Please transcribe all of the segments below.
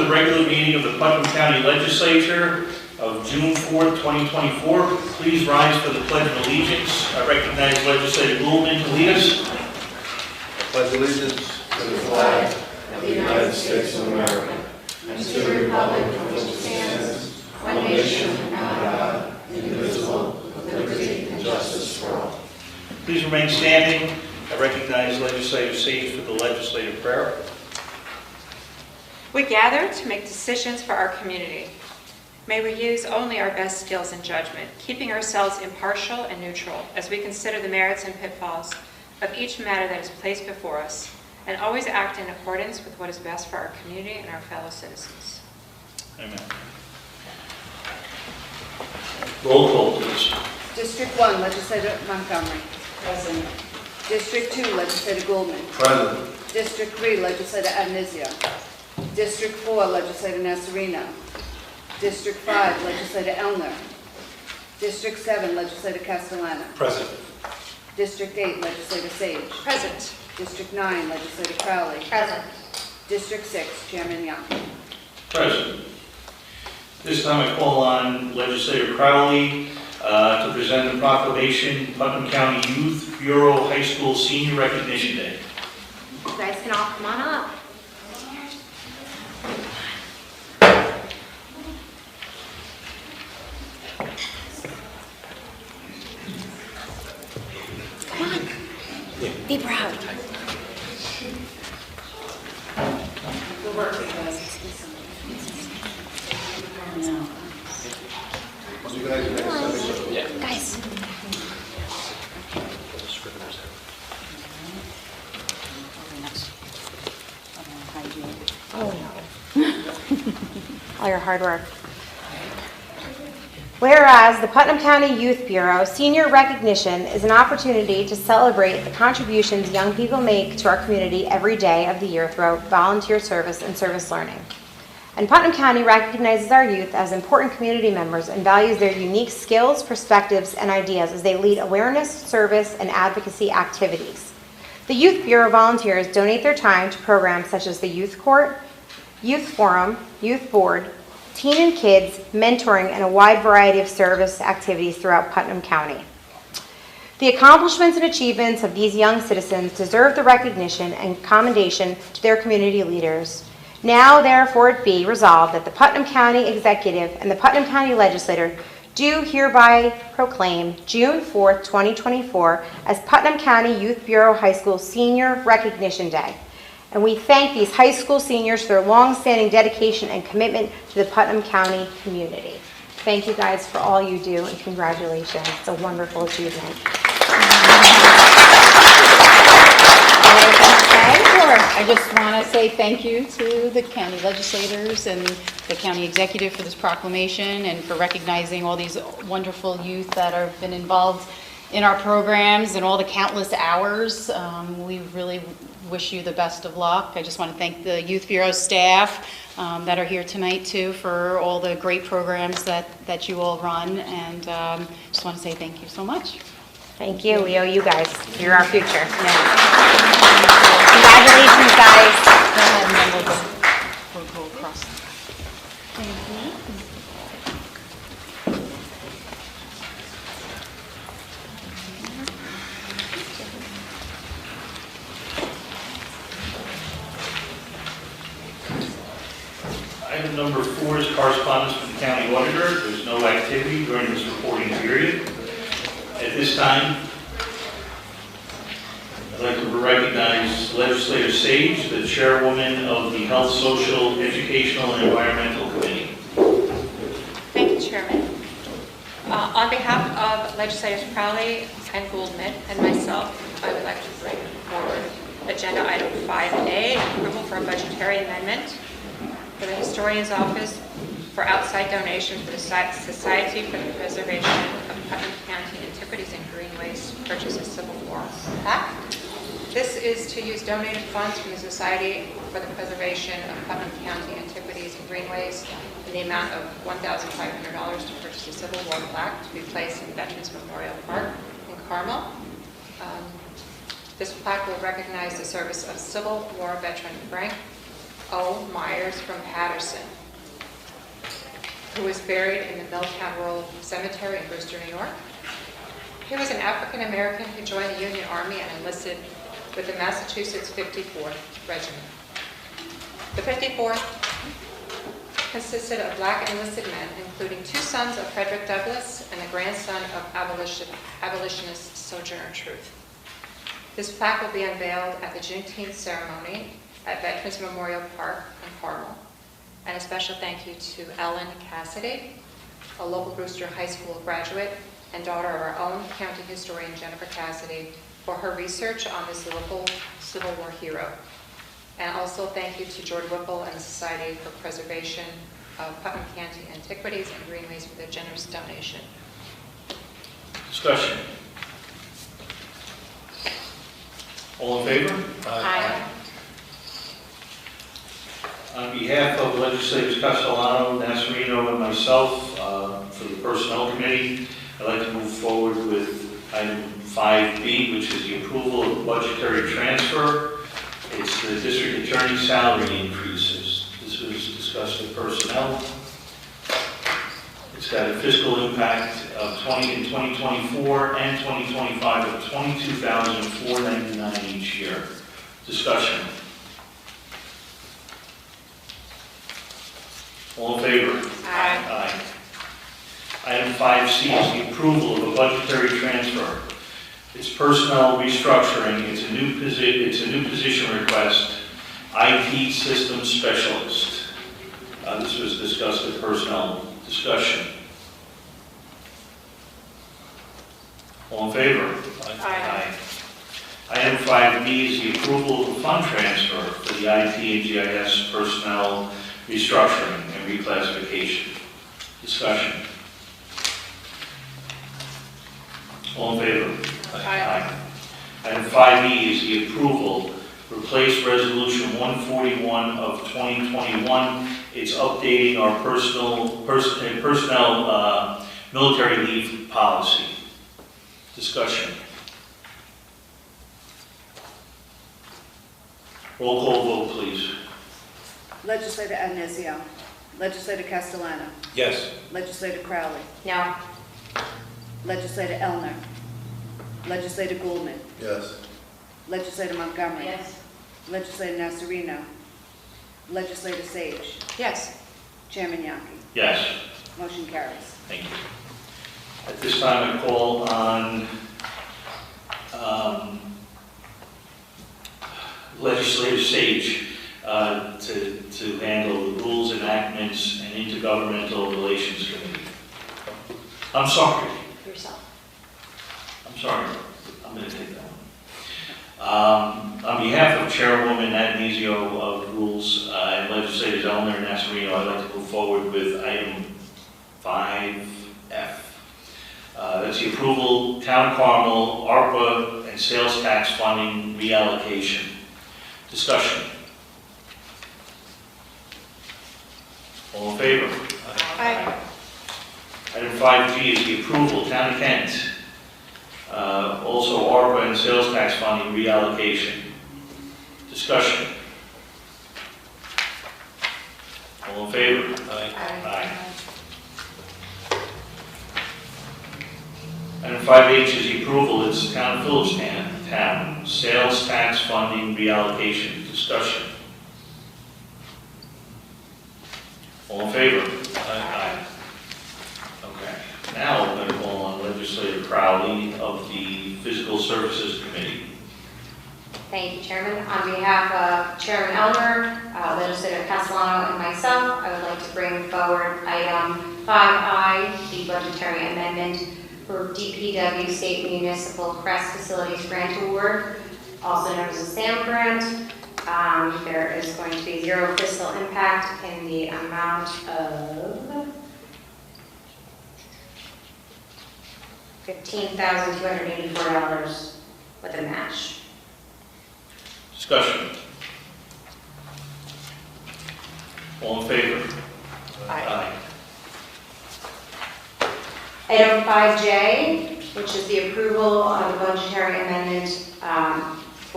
the regular meeting of the Putnam County Legislature of June 4th, 2024. Please rise for the Pledge of Allegiance. I recognize Legislator Goulman to lead us. I pledge allegiance to the flag of the United States of America and to the republic for which it stands, one nation, under God, indivisible, with liberty and justice for all. Please remain standing. I recognize Legislator Sage for the legislative prayer. We gather to make decisions for our community. May we use only our best skills and judgment, keeping ourselves impartial and neutral as we consider the merits and pitfalls of each matter that is placed before us, and always act in accordance with what is best for our community and our fellow citizens. Amen. Roll call, please. District 1, Legislator Montgomery. Present. District 2, Legislator Goulman. Present. District 3, Legislator Adnizio. District 4, Legislator Nasarino. District 5, Legislator Elner. District 7, Legislator Castellano. Present. District 8, Legislator Sage. Present. District 9, Legislator Crowley. Present. District 6, Chairman Young. Present. This time I call on Legislator Crowley to present the proclamation, Putnam County Youth Bureau High School Senior Recognition Day. You guys can all come on up. Come on. Be proud. Good work, guys. Guys. Oh no. All your hard work. Whereas the Putnam County Youth Bureau Senior Recognition is an opportunity to celebrate the contributions young people make to our community every day of the year throughout volunteer service and service learning. And Putnam County recognizes our youth as important community members and values their unique skills, perspectives, and ideas as they lead awareness, service, and advocacy activities. The Youth Bureau volunteers donate their time to programs such as the Youth Court, Youth Forum, Youth Board, Teen and Kids, mentoring, and a wide variety of service activities throughout Putnam County. The accomplishments and achievements of these young citizens deserve the recognition and commendation to their community leaders. Now, therefore, it be resolved that the Putnam County Executive and the Putnam County Legislature do hereby proclaim June 4th, 2024 as Putnam County Youth Bureau High School Senior Recognition Day. And we thank these high school seniors for their long-standing dedication and commitment to the Putnam County community. Thank you guys for all you do, and congratulations. It's a wonderful achievement. I just want to say thank you to the county legislators and the county executive for this proclamation and for recognizing all these wonderful youth that have been involved in our programs and all the countless hours. We really wish you the best of luck. I just want to thank the Youth Bureau staff that are here tonight too for all the great programs that you all run, and just want to say thank you so much. Thank you. We owe you guys. You're our future. Yeah. Congratulations, guys. Go ahead and then we'll go across. Thank you. Item number 4 is correspondence from the county auditor. There's no activity during this reporting period. At this time, I'd like to recognize Legislator Sage, the chairwoman of the Health, Social, Educational, and Environmental Committee. Thank you, Chairman. On behalf of Legislators Crowley and Goulman and myself, I would like to bring forward Agenda Item 5A, approval for a budgetary amendment for the Historian's Office for outside donation for the Society for the Preservation of Putnam County Antiquities and Greenways to purchase a Civil War plaque. This is to use donated funds from the Society for the Preservation of Putnam County Antiquities and Greenways in the amount of $1,500 to purchase a Civil War plaque to be placed in Veterans Memorial Park in Carmel. This plaque will recognize the service of Civil War veteran Frank O. Myers from Patterson, who was buried in the Milltown Rural Cemetery in Brewster, New York. He was an African-American who joined the Union Army and enlisted with the Massachusetts 54th Regiment. The 54th consisted of black enlisted men, including 2 sons of Frederick Douglass and the grandson of abolitionist Sojourner Truth. This plaque will be unveiled at the Juneteenth ceremony at Veterans Memorial Park in Carmel. And a special thank you to Ellen Cassidy, a local Brewster High School graduate and daughter of our own county historian Jennifer Cassidy, for her research on this local Civil War hero. And also thank you to George Whipple and the Society for Preservation of Putnam County Antiquities and Greenways for their generous donation. Discussion. All in favor? Aye. On behalf of legislators Castellano, Nasarino, and myself, for the Personnel Committee, I'd like to move forward with item 5B, which is the approval of budgetary transfer. It's the district attorney's salary increases. This was discussed with personnel. It's got a fiscal impact of 2024 and 2025 of $22,499 each year. Discussion. All in favor? Aye. Aye. Item 5C is the approval of a budgetary transfer. It's personnel restructuring. It's a new position request, IT system specialist. This was discussed with personnel. Discussion. All in favor? Aye. Item 5B is the approval of a fund transfer for the IT and GIS personnel restructuring and reclassification. Discussion. All in favor? Aye. Item 5E is the approval, replace Resolution 141 of 2021. It's updating our personnel military leave policy. Discussion. Roll call vote, please. Legislator Anizio. Legislator Castellano. Yes. Legislator Crowley. No. Legislator Elner. Legislator Goulman. Yes. Legislator Montgomery. Yes. Legislator Nasarino. Legislator Sage. Yes. Chairman Yaki. Yes. Motion carries. Thank you. At this time, I call on Legislator Sage to handle the Rules, Enactments, and Intergovernmental Relations Committee. I'm sorry. Yourself. I'm sorry. I'm going to take that one. On behalf of Chairwoman Agnizio of Rules and Legislators Elner and Nasarino, I'd like to move forward with item 5F. That's the approval, Town of Carmel, ARPA, and sales tax funding reallocation. Discussion. All in favor? Aye. Item 5G is the approval, Town of Kent, also ARPA and sales tax funding reallocation. Discussion. All in favor? Aye. Item 5H is the approval, it's Town of Phillipstown, sales tax funding reallocation. Discussion. All in favor? Aye. Okay. Now I'm going to call on Legislator Crowley of the Physical Services Committee. Thank you, Chairman. On behalf of Chairman Elner, Legislator Castellano, and myself, I would like to bring forward item 5I, the budgetary amendment for DPW State Municipal Crest Facilities Grant Award, also known as a SAM grant. There is going to be zero fiscal impact in the amount of $15,284 with a match. Discussion. All in favor? Aye. Item 5J, which is the approval of the budgetary amendment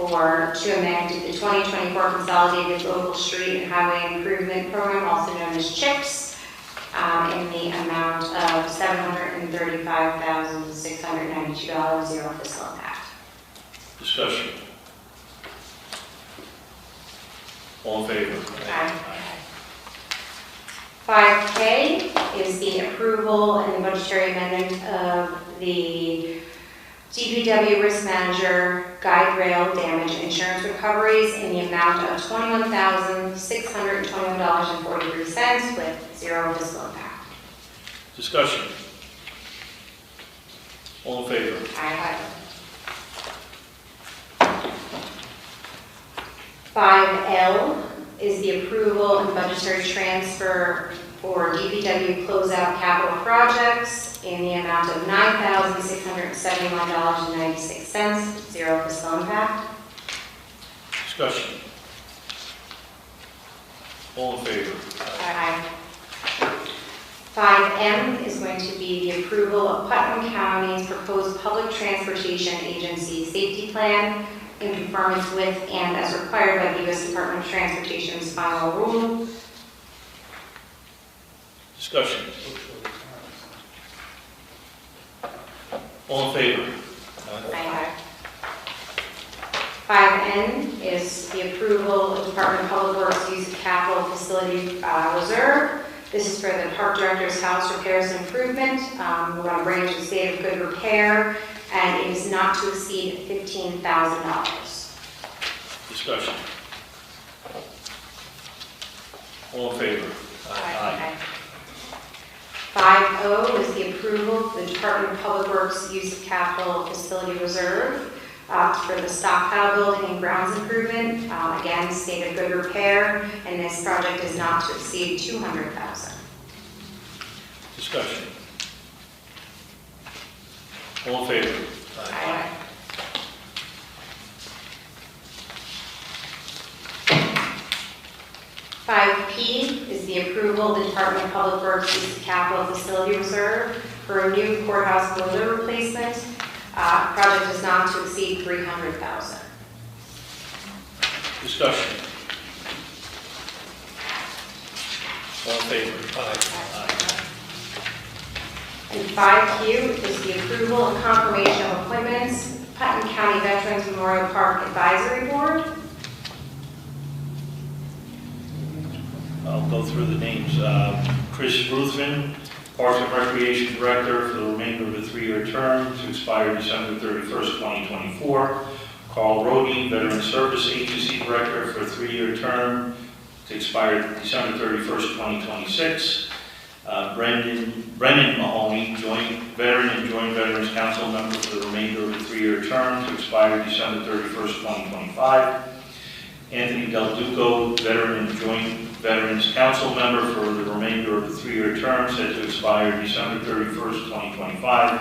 to amend the 2024 Consolidated Local Street and Highway Improvement Program, also known as CHIPS, in the amount of $735,692, zero fiscal impact. Discussion. All in favor? Aye. 5K is the approval and the budgetary amendment of the DPW Risk Manager Guide Rail Damage Insurance Recoveries in the amount of $21,621.43 with zero fiscal impact. Discussion. All in favor? Aye. 5L is the approval and budgetary transfer for DPW closeout capital projects in the amount of $9,671.96, zero fiscal impact. Discussion. All in favor? Aye. 5M is going to be the approval of Putnam County's proposed public transportation agency safety plan in conformance with and as required by the U.S. Department of Transportation's final rule. Discussion. All in favor? Aye. 5N is the approval of Department of Public Works use of capital facility reserve. This is for the Park Director's house repairs and improvement. We want to bring it to a state of good repair, and it is not to exceed $15,000. Discussion. All in favor? Aye. 5O is the approval of the Department of Public Works use of capital facility reserve for the stockpile building and grounds improvement. Again, state of good repair, and this project is not to exceed $200,000. Discussion. All in favor? Aye. 5P is the approval of the Department of Public Works use of capital facility reserve for a new courthouse boiler replacement. Project is not to exceed $300,000. Discussion. All in favor? Aye. And 5Q is the approval and confirmation of appointments, Putnam County Veterans Memorial Park Advisory Board. I'll go through the names. Chris Ruthven, Parks and Recreation Director for the remainder of a 3-year term to expire December 31st, 2024. Carl Rohde, Veteran Service Agency Director for a 3-year term to expire December 31st, 2026. Brennan Mahoney, Joint Veteran and Joint Veterans Council Member for the remainder of a 3-year term to expire December 31st, 2025. Anthony Del Duco, Veteran and Joint Veterans Council Member for the remainder of the 3-year term set to expire December 31st, 2025.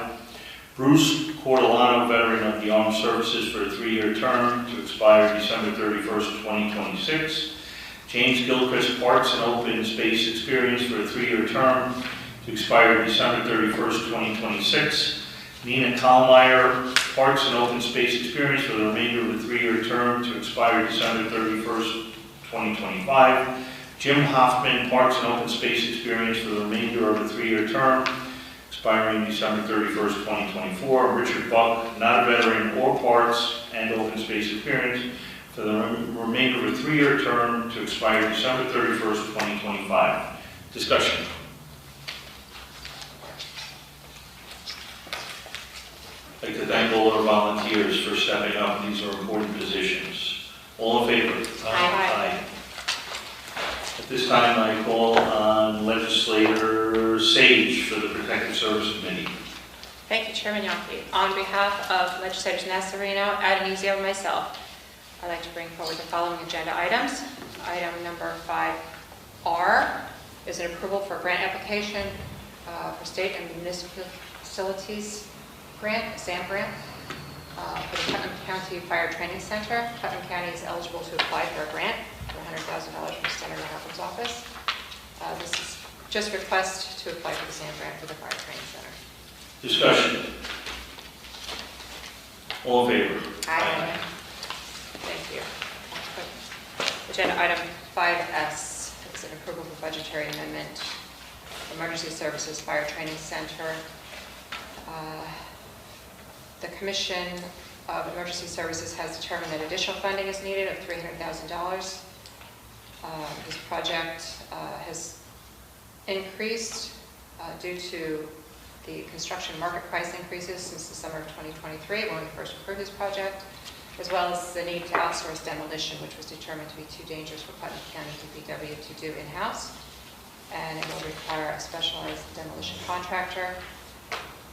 Bruce Cordelano, Veteran of the Armed Services for a 3-year term to expire December 31st, 2026. James Gilchrist, Parks and Open Space Experience for a 3-year term to expire December 31st, 2026. Nina Kallmeyer, Parks and Open Space Experience for the remainder of the 3-year term to expire December 31st, 2025. Jim Hoffman, Parks and Open Space Experience for the remainder of the 3-year term expiring December 31st, 2024. Richard Buck, not a veteran or Parks and Open Space Experience for the remainder of a 3-year term to expire December 31st, 2025. Discussion. I'd like to thank all our volunteers for stepping up. These are important positions. All in favor? Aye. At this time, I call on Legislator Sage for the Protective Service Committee. Thank you, Chairman Yonke. On behalf of Legislators Nassarino, Adenizio, and myself, I'd like to bring forward the following agenda items. Item number 5R is an approval for grant application for state and municipal facilities grant, a SAM grant, for the Putnam County Fire Training Center. Putnam County is eligible to apply for a grant for $100,000 from Senator Harkin's office. This is just a request to apply for the SAM grant for the Fire Training Center. Discussion. All in favor? Aye. you. Agenda item 5S is an approval for budgetary amendment, Emergency Services Fire Training Center. The Commission of Emergency Services has determined that additional funding is needed of $300,000. This project has increased due to the construction market price increases since the summer of 2023 when we first approved this project, as well as the need to outsource demolition, which was determined to be too dangerous for Putnam County DPW to do in-house, and it will require a specialized demolition contractor.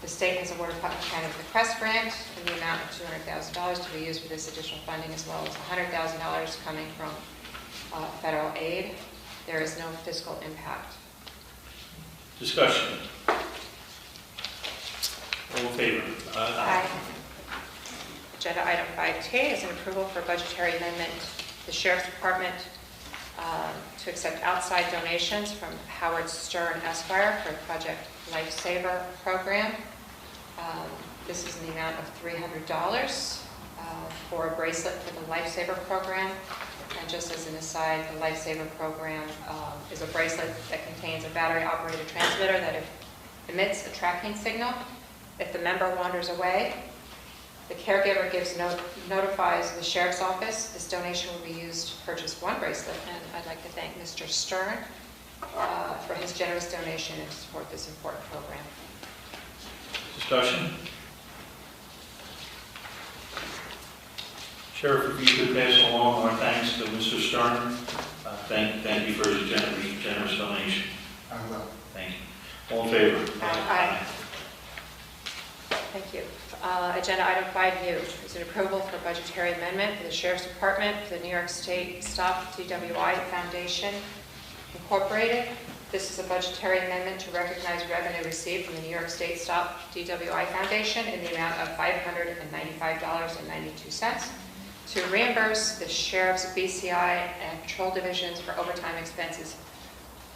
The state has awarded Putnam County with a CREST grant in the amount of $200,000 to be used for this additional funding, as well as $100,000 coming from federal aid. There is no fiscal impact. Discussion. All in favor? Aye. Agenda item 5T is an approval for budgetary amendment to the Sheriff's Department to accept outside donations from Howard Stern Esquire for Project Lifesaver program. This is in the amount of $300 for a bracelet for the Lifesaver program. And just as an aside, the Lifesaver program is a bracelet that contains a battery-operated transmitter that emits a tracking signal. If the member wanders away, the caregiver notifies the Sheriff's Office. This donation will be used to purchase one bracelet, and I'd like to thank Mr. Stern for his generous donation and to support this important program. Discussion. Sheriff, if you could pass along our thanks to Mr. Stern. Thank you for his generous donation. I will. Thank you. All in favor? Aye. Thank you. Agenda item 5U is an approval for budgetary amendment for the Sheriff's Department for the New York State Stop DWI Foundation Incorporated. This is a budgetary amendment to recognize revenue received from the New York State Stop DWI Foundation in the amount of $595.92 to reimburse the Sheriff's BCI and Patrol Divisions for overtime expenses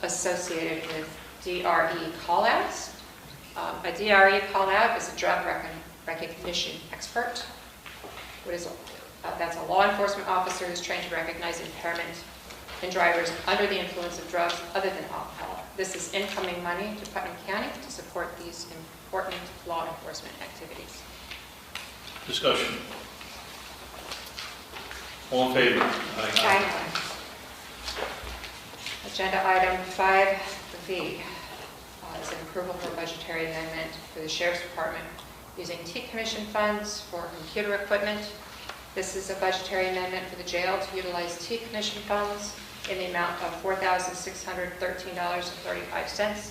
associated with DRE callouts. A DRE call-out is a drug recognition expert. That's a law enforcement officer who's trained to recognize impairment in drivers under the influence of drugs other than alcohol. This is incoming money to Putnam County to support these important law enforcement activities. Discussion. All in favor? Aye. Agenda item 5V. Is an approval for a budgetary amendment for the Sheriff's Department using T-Commission funds for computer equipment. This is a budgetary amendment for the jail to utilize T-Commission funds in the amount of $4,613.35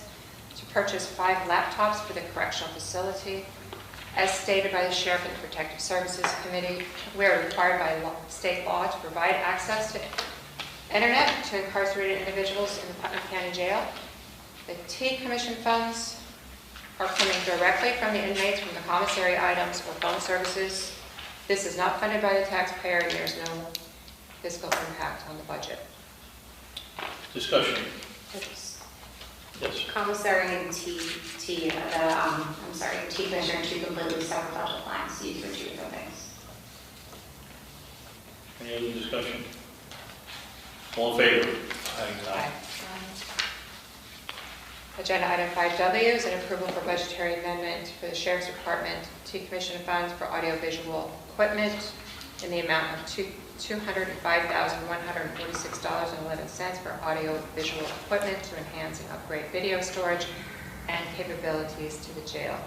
to purchase 5 laptops for the correctional facility. As stated by the Sheriff and the Protective Services Committee, we are required by state law to provide access to internet to incarcerated individuals in the Putnam County Jail. The T-Commission funds are coming directly from the inmates from the commissary items or phone services. This is not funded by the taxpayer, and there's no fiscal impact on the budget. Discussion. Yes. Commissary and T-Commissioner are two completely separate budget lines used for two different things. Any other discussion? All in favor? Aye. Agenda item 5W is an approval for budgetary amendment for the Sheriff's Department T-Commission funds for audiovisual equipment in the amount of $205,146.11 for audiovisual equipment to enhance and upgrade video storage and capabilities to the jail.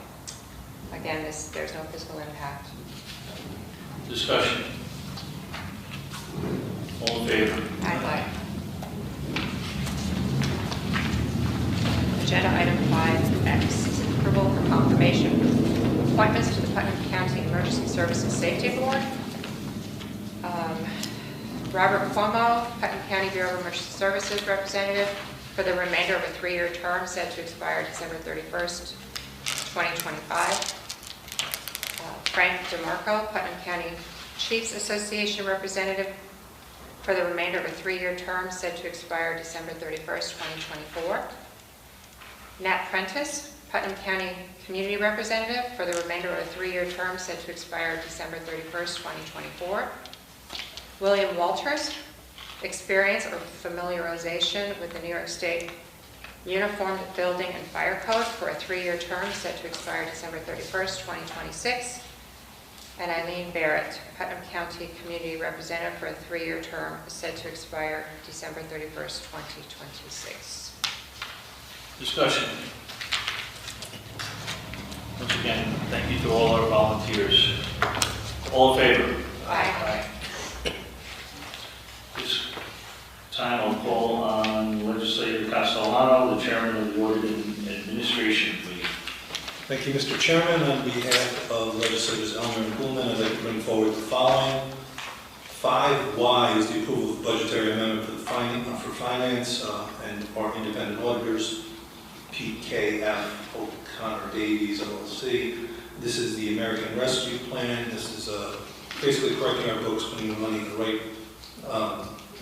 Again, there's no fiscal impact. Discussion. All in favor? Aye. Agenda item 5X is an approval for confirmation appointments to the Putnam County Emergency Services Safety Board. Robert Cuomo, Putnam County Bureau of Emergency Services representative for the remainder of a 3-year term set to expire December 31st, 2025. Frank DeMarco, Putnam County Chiefs Association representative for the remainder of a 3-year term set to expire December 31st, 2024. Nat Prentice, Putnam County Community Representative for the remainder of a 3-year term set to expire December 31st, 2024. William Walters, experience or familiarization with the New York State Uniformed Building and Fire Code for a 3-year term set to expire December 31st, 2026. And Eileen Barrett, Putnam County Community Representative for a 3-year term set to expire December 31st, 2026. Discussion. Once again, thank you to all our volunteers. All in favor? Aye. This time I'll call on Legislator Castellano, the Chairman of the Audit and Administration Committee. Thank you, Mr. Chairman. On behalf of legislators Elmer and Pullman, I'd like to bring forward the following. 5Y is the approval of budgetary amendment for finance and our independent auditors, PKF O'Connor Davies LLC. This is the American Rescue Plan. This is basically correcting our books, putting the money in the right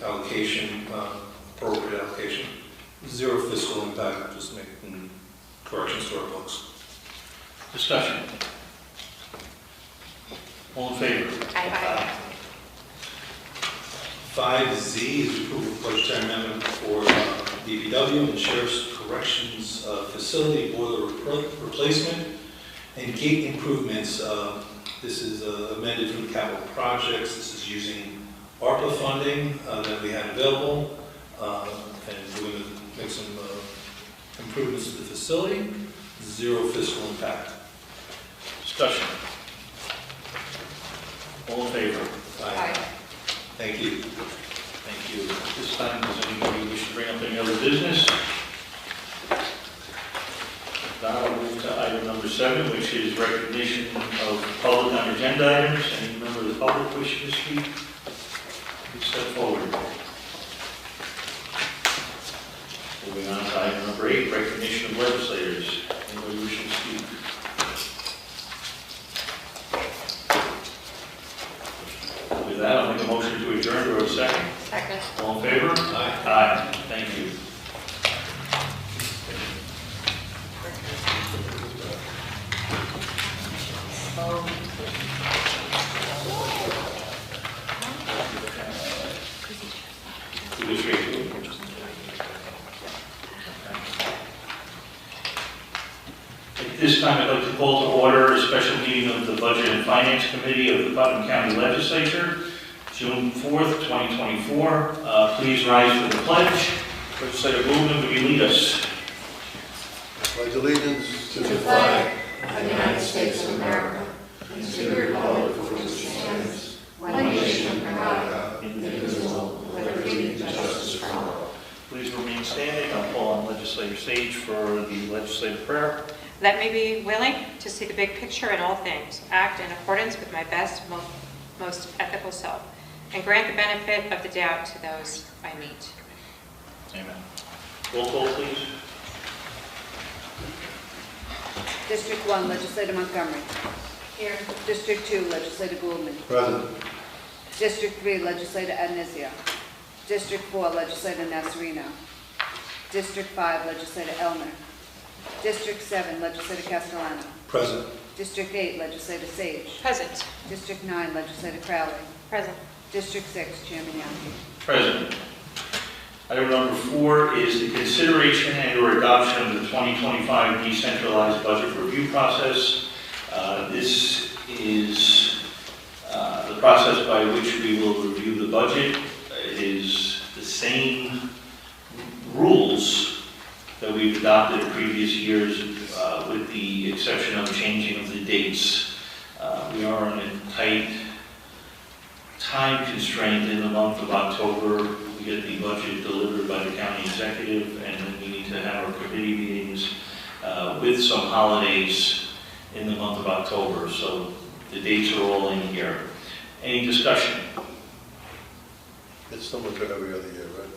allocation, appropriate allocation. Zero fiscal impact, just making corrections to our books. Discussion. All in favor? Aye. 5Z is approval of budgetary amendment for DPW and Sheriff's Corrections Facility boiler replacement and gate improvements. This is amended from capital projects. This is using ARPA funding that we had available, and we're going to make some improvements to the facility. Zero fiscal impact. Discussion. All in favor? Aye. Thank you. Thank you. At this time, does anybody wish to bring up any other business? Now we'll move to item number 7, which is recognition of public on agenda items. Any member of the public wishing to speak? Please step forward. Moving on to item number 8, recognition of legislators. Anybody wishing to speak? With that, I'll make a motion to adjourn. Do I have a second? Second. All in favor? Aye. Aye. Thank you. We'll go straight to it. At this time, I'd like to call to order a special meeting of the Budget and Finance Committee of the Putnam County Legislature, June 4th, 2024. Please rise for the pledge. Legislator Putnam, will you lead us? Pledge allegiance To the flag of the United States of America and to the republic for which it stands, one nation under God, indivisible, with liberty and justice for all. Please remain standing. I'll call on Legislator Sage for the legislative prayer. Let me be willing to see the big picture in all things, act in accordance with my best, most ethical self, and grant the benefit of the doubt to those I meet. Amen. Roll call, please. District 1, Legislator Montgomery. Here. District 2, Legislator Goulden. present. District 3, Legislator Anizio. District 4, Legislator Nasarino. District 5, Legislator Elmer. District 7, Legislator Castellano. Present. District 8, Legislator Sage. Present. District 9, Legislator Crowley. Present. District 6, Chairman Yasi. Present. Item number 4 is the consideration and/or adoption of the 2025 decentralized budget review process. This is the process by which we will review the budget. It is the same rules that we've adopted in previous years, with the exception of changing of the dates. We are on a tight time constraint in the month of October. We get the budget delivered by the county executive, and then we need to have our committee meetings with some holidays in the month of October. So the dates are all in here. Any discussion? It's similar to every other year, right?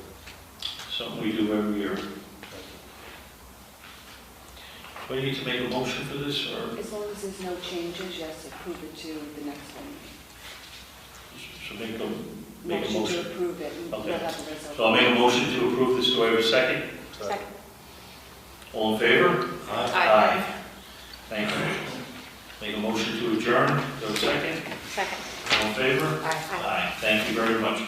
Something we do every year. Do we need to make a motion for this, or As long as there's no changes, yes, approve it to the next one. should make a To motion? approve it. and Okay. we'll have the result. So I'll make a motion to approve this. Do I have a second? Second. All in favor? Aye. Thank you. Make a motion to adjourn. Do I have a second? Second. in favor? Aye. Aye. Thank you very much.